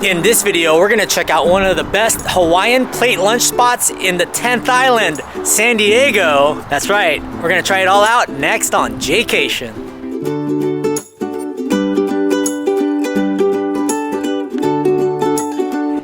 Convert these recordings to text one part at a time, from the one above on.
In this video, we're gonna check out one of the best Hawaiian plate lunch spots in the 10th island, San Diego. That's right, we're gonna try it all out next on Jaycation.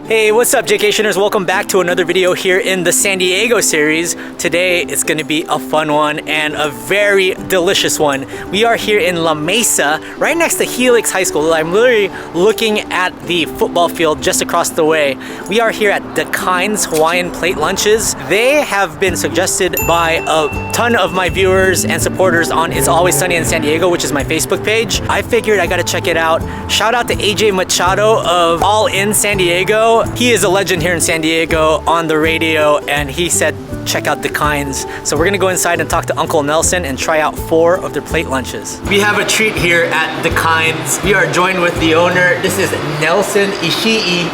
Hey, what's up, Jaycationers? Welcome back to another video here in the San Diego series. Today, it's gonna be a fun one and a very delicious one. We are here in La Mesa, right next to Helix High School. I'm literally looking at the football field just across the way. We are here at the Kine's Hawaiian Plate Lunches. They have been suggested by a ton of my viewers and supporters on It's Always Sunny in San Diego, which is my Facebook page. I figured I gotta check it out. Shout out to AJ Machado of All In San Diego. He is a legend here in San Diego on the radio, and he said check out the Kines. So we're gonna go inside and talk to Uncle Nelson and try out 4 of their plate lunches. We have a treat here at the Kines. We are joined with the owner. This is Nelson Ishii.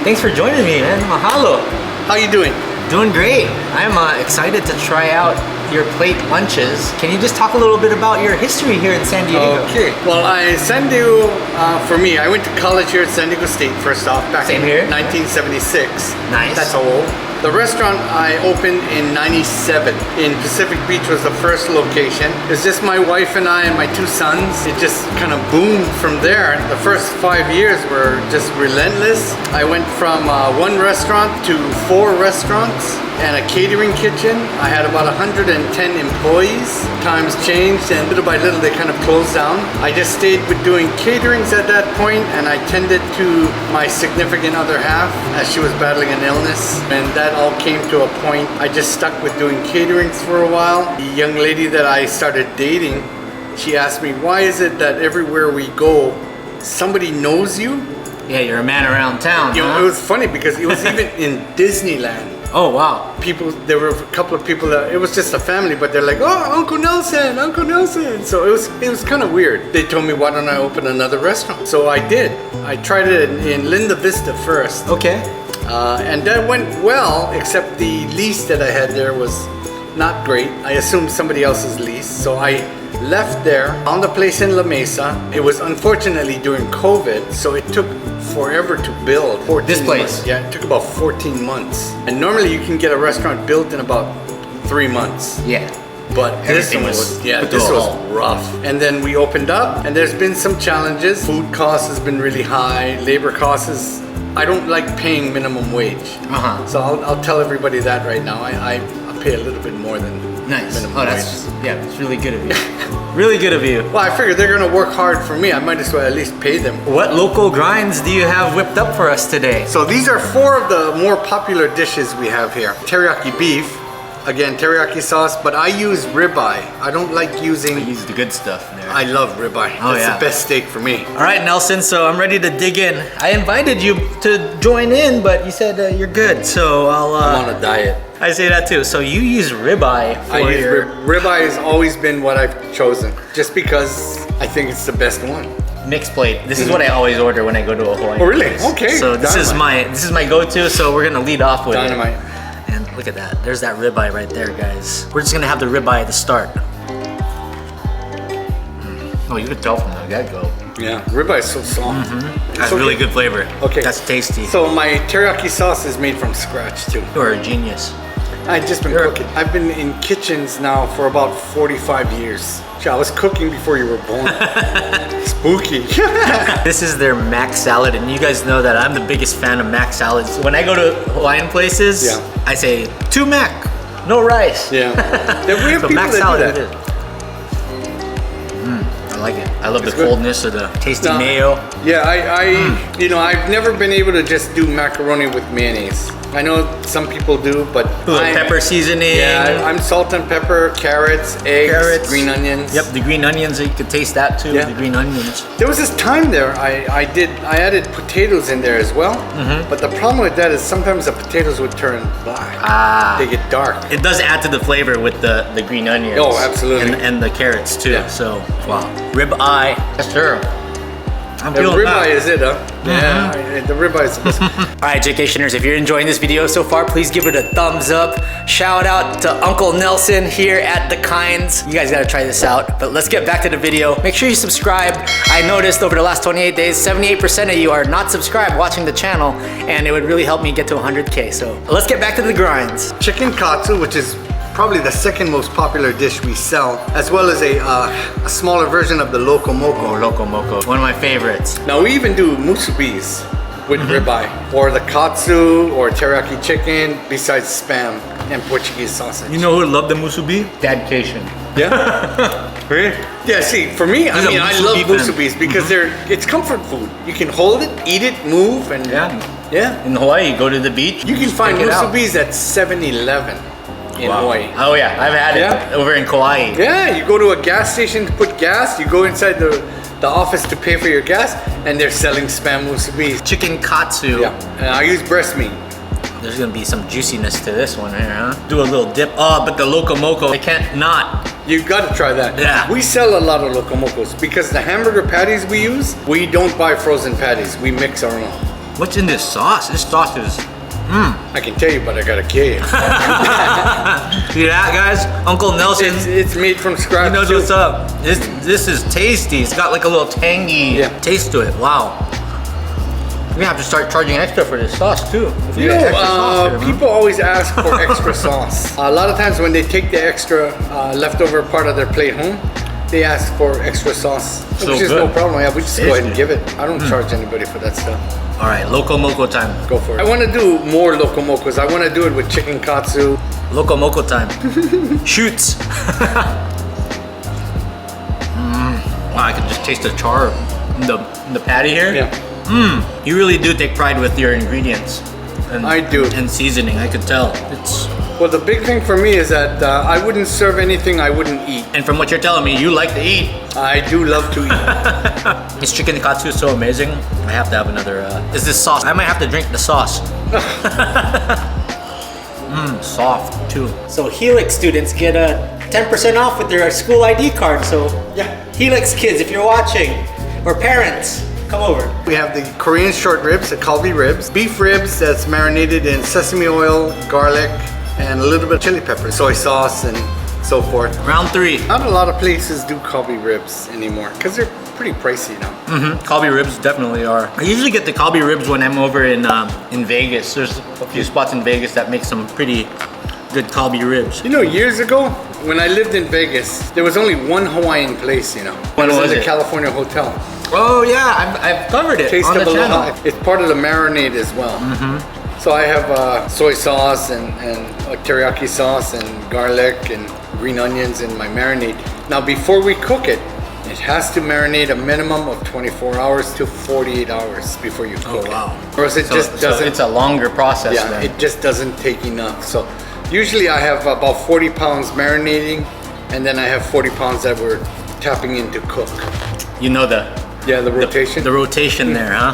Thanks for joining me, man. Mahalo. How you doing? Doing great. I'm excited to try out your plate lunches. Can you just talk a little bit about your history here in San Diego? Okay. Well, San Diego, for me, I went to college here at San Diego State first off, back in 1976. Nice. That's how old. The restaurant I opened in 97 in Pacific Beach was the first location. It's just my wife and I and my 2 sons. It just kind of boomed from there. The first 5 years were just relentless. I went from 1 restaurant to 4 restaurants and a catering kitchen. I had about 110 employees. Times changed, and little by little they kind of closed down. I just stayed with doing caterings at that point, and I tended to my significant other half as she was battling an illness, and that all came to a point. I just stuck with doing caterings for a while. The young lady that I started dating, she asked me, why is it that everywhere we go, somebody knows you? Yeah, you're a man around town. You know, it was funny because it was even in Disneyland. Oh, wow. People, there were a couple of people that, it was just a family, but they're like, oh, Uncle Nelson, Uncle Nelson. So it was kind of weird. They told me, why don't I open another restaurant? So I did. I tried it in Linda Vista first. Okay. And that went well, except the lease that I had there was not great. I assumed somebody else's lease. So I left there, found a place in La Mesa. It was unfortunately during COVID, so it took forever to build. This place? Months. Yeah, it took about 14 months. And normally you can get a restaurant built in about 3 months. Yeah. But this was rough. And then we opened up, and there's been some challenges. Food costs has been really high. Labor costs is, I don't like paying minimum wage. So I'll tell everybody that right now. I pay a little bit more than minimum wage. Yeah, it's really good of you. Really good of you. Well, I figure they're gonna work hard for me. I might as well at least pay them. What local grinds do you have whipped up for us today? So these are 4 of the more popular dishes we have here. Teriyaki beef. Again, teriyaki sauce, but I use ribeye. I don't like using... I use the good stuff there. I love ribeye. Oh, That's the best steak for me. All right, Nelson, so I'm ready to dig in. I invited you to join in, but you said you're good, so I'm on a diet. I say that too. So you use ribeye for your... Ribeye has always been what I've chosen, just because I think it's the best one. Mixed plate. This is what I always order when I go to a Hawaiian. Oh, really? place. Okay. So this is my go-to, so we're gonna lead off with Dynamite. it. And look at that. There's that ribeye right there, guys. We're just gonna have the ribeye at the start. Oh, you can tell from the get-go. Yeah, ribeye is so soft. That's really good flavor. Okay. That's tasty. So my teriyaki sauce is made from scratch too. You're a genius. I've just been cooking. I've been in kitchens now for about 45 years. I was cooking before you were born. Spooky. This is their mac salad, and you guys know that I'm the biggest fan of mac salads. When I go to Hawaiian places, I say 2 mac, no rice. Yeah. We have people mac that salad do that. I like it. I love the coldness of the tasty mayo. Yeah, you know, I've never been able to just do macaroni with mayonnaise. I know some people do, but pepper seasoning. Yeah, I'm salt and pepper, carrots, eggs, green onions. Yep, the green onions, you could taste that too. The green onions. There was this time there I added potatoes in there as well. But the problem with that is sometimes the potatoes would turn black. They get dark. It does add to the flavor with the green onions. Oh, absolutely. And the carrots too. So wow, rib eye. Yes, sir. I'm The feeling that. ribeye is it, huh? Yeah, the ribeye is the best. Alright, Jaycationers, if you're enjoying this video so far, please give it a thumbs up. Shout out to Uncle Nelson here at the Kines. You guys gotta try this out. But let's get back to the video. Make sure you subscribe. I noticed over the last 28 days, 78% of you are not subscribed watching the channel, and it would really help me get to 100K. So let's get back to the grinds. Chicken katsu, which is probably the second most popular dish we sell, as well as a smaller version of the local moco. Oh, Loco Moco, one of my favorites. Now we even do musubis with ribeye, or the katsu, or teriyaki chicken, besides spam and Portuguese sausage. You know who loved the musubi? Jaycation. Yeah? Really? Yeah, see, for me, I He's a mean, I love musubi fan. musubis because it's comfort food. You can hold it, eat it, move, and yeah. In Hawaii, go to the beach. You can find check it out. musubis at 7-Eleven in Hawaii. Oh yeah, I've had it Yeah? over in Kauai. Yeah, you go to a gas station to put gas, you go inside the office to pay for your gas, and they're selling spam musubis. Chicken katsu. Yeah, and I use breast meat. There's gonna be some juiciness to this one here, huh? Do a little dip. Oh, but the Loco Moco, I can't not. You gotta try that. Yeah. We sell a lot of locomocos because the hamburger patties we use, we don't buy frozen patties. We mix our own. What's in this sauce? This sauce is... I can tell you, but I gotta kill you. See that, guys? Uncle Nelson, It's made from scratch. he knows too. what's up. This is tasty. It's got like a little tangy taste to it. Wow. We're gonna have to start charging extra for this sauce too. If we You get extra sauce know, here, man. people always ask for extra sauce. A lot of times when they take the extra leftover part of their plate home, they ask for extra sauce, So which is good. no problem. Yeah, we just go ahead and Tasty. give it. I don't charge anybody for that stuff. All right, Loco Moco time. Go for it. I want to do more locomocos. I want to do it with chicken katsu. Loco Moco time. Shoots. Wow, I can just taste the char in the patty here. Yeah. You really do take pride with your ingredients. And, I do. And seasoning, I could tell. It's Well, the big thing for me is that I wouldn't serve anything I wouldn't eat. and from what you're telling me, you like to eat. I do love to eat. This chicken katsu is so amazing. I have to have another. Is this sauce? I might have to drink the sauce. Soft too. So Helix students get a 10% off with their school ID card. So Yeah. Helix kids, if you're watching, or parents, come over. We have the Korean short ribs, the kalbi ribs, beef ribs that's marinated in sesame oil, garlic, and a little bit of chili pepper, soy sauce, and so forth. Round 3. Not a lot of places do kalbi ribs anymore because they're pretty pricey now. Kalbi ribs definitely are. I usually get the kalbi ribs when I'm over in Vegas. There's a few spots in Vegas that make some pretty good kalbi ribs. You know, years ago, when I lived in Vegas, there was only one Hawaiian place, you know. What it was in it? the California Hotel. Oh yeah, I've covered it Taste on the of channel. Aloha. It's part of the marinade as well. So I have soy sauce and teriyaki sauce and garlic and green onions in my marinade. Now before we cook it, it has to marinate a minimum of 24 hours to 48 hours before you cook it. Or else it just doesn't. it's a longer process Yeah, then. it just doesn't take enough. So usually I have about 40 pounds marinating, and then I have 40 pounds that we're tapping in to cook. You know the rotation. The rotation there, huh?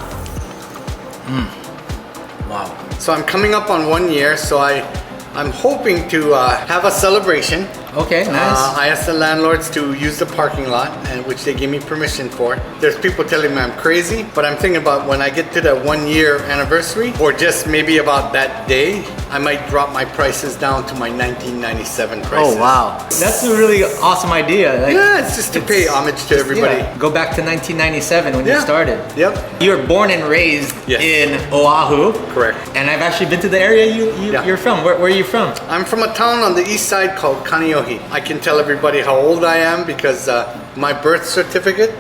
Wow. So I'm coming up on 1 year, so I'm hoping to have a celebration. Okay, nice. I asked the landlords to use the parking lot, and which they gave me permission for. There's people telling me I'm crazy, but I'm thinking about when I get to that 1 year anniversary, or just maybe about that day, I might drop my prices down to my 1997 prices. Oh wow, that's a really awesome idea. Like, Yeah, it's just to pay homage to everybody. yeah, go back to 1997 when you Yeah. started. Yep. You were born and raised Yes. in Oahu. Correct. And I've actually been to the area you're from. Where are you from? I'm from a town on the east side called Kaneohe. I can tell everybody how old I am because my birth certificate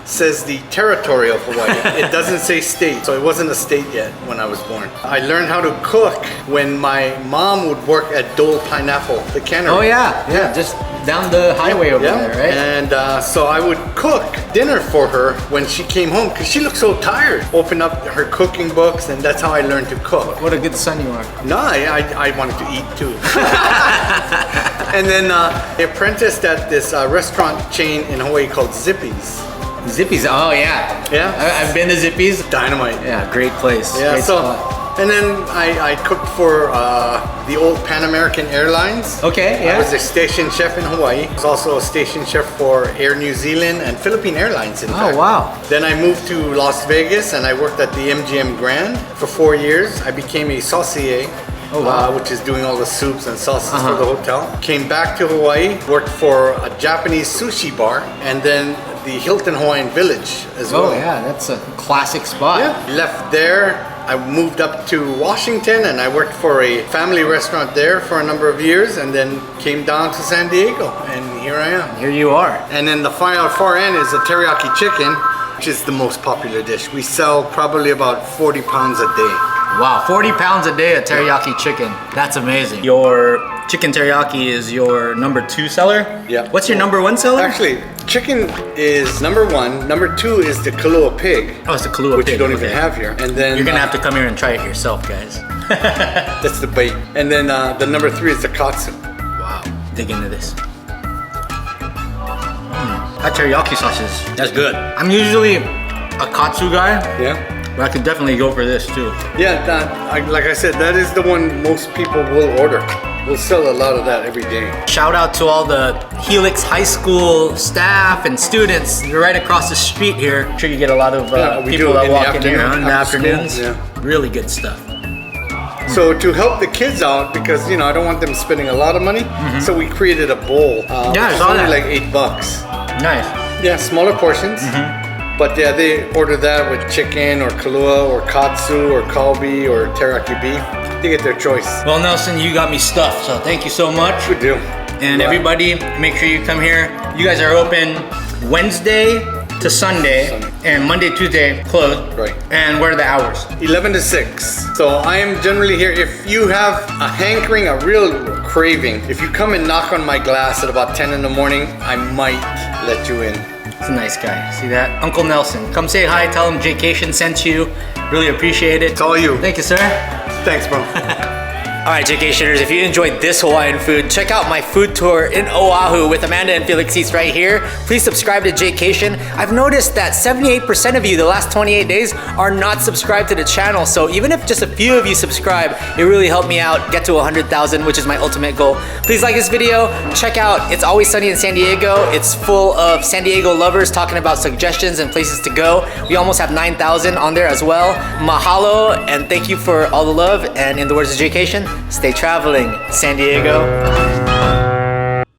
says the territory of Hawaii. It doesn't say state, so it wasn't a state yet when I was born. I learned how to cook when my mom would work at Dole Pineapple, the cannery. Oh yeah, just down the highway over there, right? And so I would cook dinner for her when she came home because she looked so tired. Open up her cooking books, and that's how I learned to cook. What a good son you are. No, I wanted to eat too. And then I apprenticed at this restaurant chain in Hawaii called Zippy's. Zippy's, oh yeah. Yeah? I've been to Zippy's. Dynamite. Yeah, great place. Yeah, great so spot. And then I cooked for the old Pan American Airlines. Okay, yeah. I was a station chef in Hawaii. I was also a station chef for Air New Zealand and Philippine Airlines, in fact. Oh, wow. Then I moved to Las Vegas and I worked at the MGM Grand for 4 years. I became a saucier. Oh, wow. Which is doing all the soups and sauces for the hotel. Came back to Hawaii, worked for a Japanese sushi bar, and then the Hilton Hawaiian Village as well. Oh yeah, that's a classic spot. Yeah. Left there, I moved up to Washington and I worked for a family restaurant there for a number of years, and then came down to San Diego, and here I am. Here you are. And then the far end is a teriyaki chicken, which is the most popular dish. We sell probably about 40 pounds a day. Wow, 40 pounds a day of teriyaki chicken. That's amazing. Your chicken teriyaki is your #2 seller? Yeah. What's your #1 seller? Actually, chicken is #1. #2 is the Kahlua pig. Oh, it's the Kahlua which pig. you don't Okay. even have here. And then You're gonna have to come here and try it yourself, guys. that's the bait. And then the #3 is the Katsu. Wow, dig into this. That teriyaki sauce that's good. I'm usually a Katsu guy, Yeah. but I could definitely go for this too. Yeah, like I said, that is the one most people will order. We'll sell a lot of that every day. Shout out to all the Helix High School staff and students. They're right across the street here. I'm sure you get a lot of we people do that in the walk in here afternoon, in the after school, afternoons. yeah. Really good stuff. So to help the kids out, because I don't want them spending a lot of money, so we created a bowl. Yeah, I which is saw only that. like $8. Nice. Yeah, smaller portions. But yeah, they order that with chicken or Kahlua or Katsu or Kalbi or teriyaki beef. They get their choice. Well, Nelson, you got me stuffed, so thank you so much. We do. And Right. everybody, make sure you come here. You guys are open Wednesday to Sunday, and Monday, Tuesday closed. Right. And what are the hours? 11 to 6. So I am generally here. If you have a hankering, a real craving, if you come and knock on my glass at about 10 in the morning, I might let you in. He's a nice guy. See that? Uncle Nelson. Come say hi. Tell him Jaycation sent you. Really appreciate it. It's all you. Thank you, sir. Thanks, bro. All right, Jaycationers, if you enjoyed this Hawaiian food, check out my food tour in Oahu with Amanda and Felix Eats right here. Please subscribe to Jaycation. I've noticed that 78% of you the last 28 days are not subscribed to the channel. So even if just a few of you subscribe, it really helped me out get to 100,000, which is my ultimate goal. Please like this video. Check out It's Always Sunny in San Diego. It's full of San Diego lovers talking about suggestions and places to go. We almost have 9,000 on there as well. Mahalo, and thank you for all the love. And in the words of Jaycation, stay traveling, San Diego.